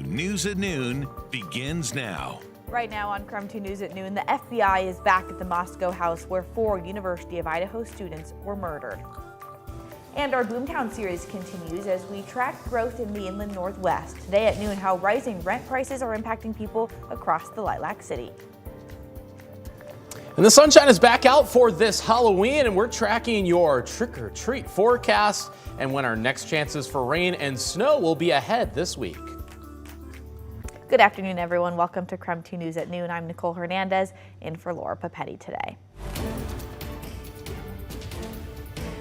News at Noon begins now. Right now on KREM 2 News at Noon, the FBI is back at the Moscow house where 4 University of Idaho students were murdered. And our Boomtown series continues as we track growth in the inland Northwest. Today at noon, how rising rent prices are impacting people across the Lilac City. And the sunshine is back out for this Halloween, and we're tracking your trick-or-treat forecast and when our next chances for rain and snow will be ahead this week. Good afternoon, everyone. Welcome to KREM 2 News at Noon. I'm Nicole Hernandez, in for Laura Papetti today.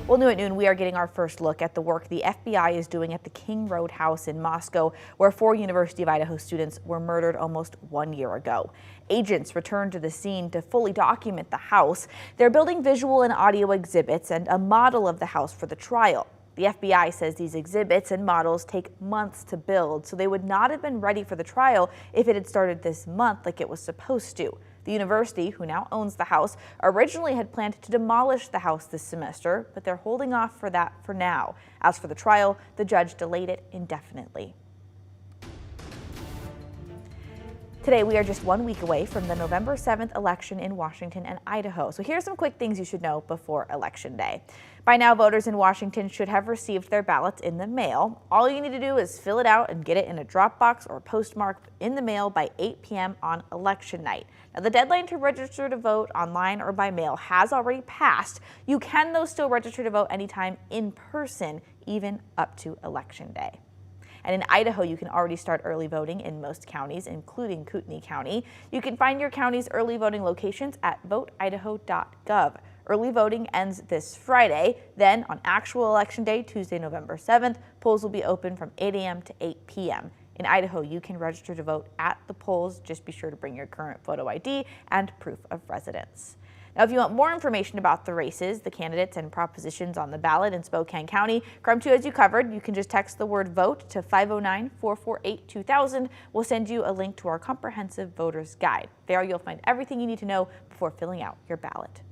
Well, new at noon, we are getting our first look at the work the FBI is doing at the King Road house in Moscow, where 4 University of Idaho students were murdered almost 1 year ago. Agents returned to the scene to fully document the house. They're building visual and audio exhibits and a model of the house for the trial. The FBI says these exhibits and models take months to build, so they would not have been ready for the trial if it had started this month like it was supposed to. The university, who now owns the house, originally had planned to demolish the house this semester, but they're holding off for that for now. As for the trial, the judge delayed it indefinitely. Today, we are just 1 week away from the November 7th election in Washington and Idaho. So here's some quick things you should know before Election Day. By now, voters in Washington should have received their ballots in the mail. All you need to do is fill it out and get it in a Dropbox or postmarked in the mail by 8 p.m. on election night. Now, the deadline to register to vote online or by mail has already passed. You can, though, still register to vote anytime in person, even up to Election Day. And in Idaho, you can already start early voting in most counties, including Kootenai County. You can find your county's early voting locations at voteidaho.gov. Early voting ends this Friday. Then, on actual Election Day, Tuesday, November 7th, polls will be open from 8 a.m. to 8 p.m. In Idaho, you can register to vote at the polls. Just be sure to bring your current photo ID and proof of residence. Now, if you want more information about the races, the candidates, and propositions on the ballot in Spokane County, KREM 2 has you covered. You can just text the word VOTE to 509-448-2000. We'll send you a link to our comprehensive voter's guide. There you'll find everything you need to know before filling out your ballot.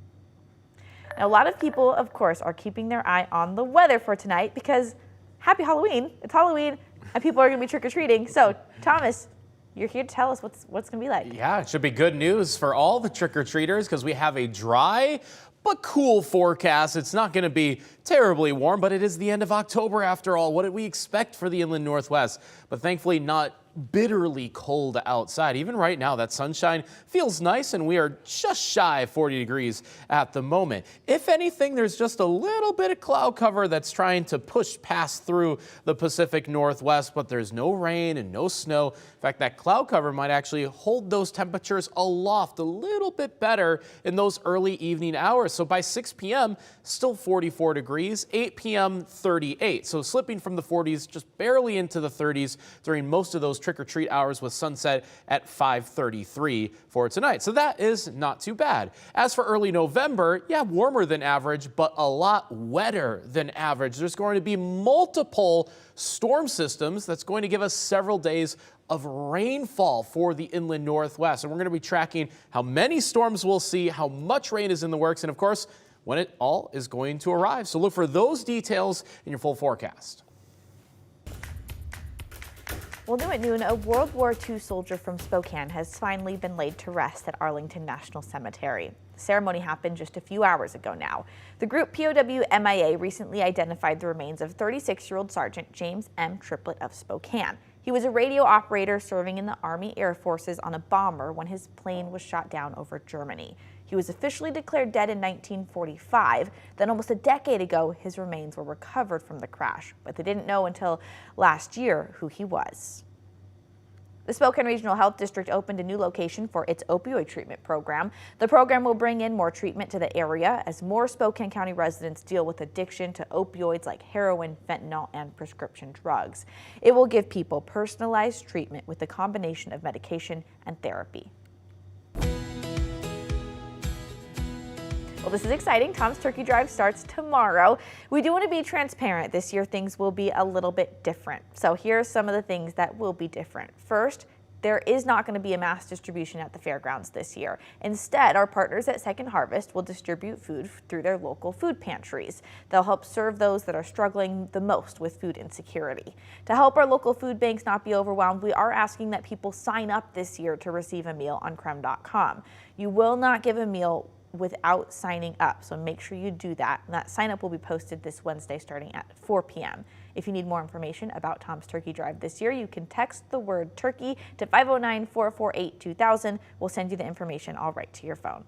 Now, a lot of people, of course, are keeping their eye on the weather for tonight because happy Halloween. It's Halloween, and people are going to be trick-or-treating. So, Thomas, you're here to tell us what's going to be like. Yeah, it should be good news for all the trick-or-treaters because we have a dry but cool forecast. It's not going to be terribly warm, but it is the end of October after all. What did we expect for the inland Northwest? But thankfully not bitterly cold outside. Even right now, that sunshine feels nice, and we are just shy of 40 degrees at the moment. If anything, there's just a little bit of cloud cover that's trying to push past through the Pacific Northwest, but there's no rain and no snow. In fact, that cloud cover might actually hold those temperatures aloft a little bit better in those early evening hours. So by 6 p.m., still 44 degrees, 8 p.m., 38. So slipping from the 40s just barely into the 30s during most of those trick-or-treat hours with sunset at 5:33 for tonight. So that is not too bad. As for early November, yeah, warmer than average, but a lot wetter than average. There's going to be multiple storm systems that's going to give us several days of rainfall for the inland Northwest. And we're going to be tracking how many storms we'll see, how much rain is in the works, and of course, when it all is going to arrive. So look for those details in your full forecast. Well, new at noon, a World War II soldier from Spokane has finally been laid to rest at Arlington National Cemetery. The ceremony happened just a few hours ago now. The group POW MIA recently identified the remains of 36-year-old Sergeant James M. Triplett of Spokane. He was a radio operator serving in the Army Air Forces on a bomber when his plane was shot down over Germany. He was officially declared dead in 1945. Then almost a decade ago, his remains were recovered from the crash, but they didn't know until last year who he was. The Spokane Regional Health District opened a new location for its opioid treatment program. The program will bring in more treatment to the area as more Spokane County residents deal with addiction to opioids like heroin, fentanyl, and prescription drugs. It will give people personalized treatment with a combination of medication and therapy. Well, this is exciting. Tom's Turkey Drive starts tomorrow. We do want to be transparent. This year, things will be a little bit different. So here are some of the things that will be different. First, there is not going to be a mass distribution at the fairgrounds this year. Instead, our partners at Second Harvest will distribute food through their local food pantries. They'll help serve those that are struggling the most with food insecurity. To help our local food banks not be overwhelmed, we are asking that people sign up this year to receive a meal on KREM.com. You will not give a meal without signing up, so make sure you do that. And that sign up will be posted this Wednesday starting at 4 p.m. If you need more information about Tom's Turkey Drive this year, you can text the word turkey to 509-448-2000. We'll send you the information all right to your phone.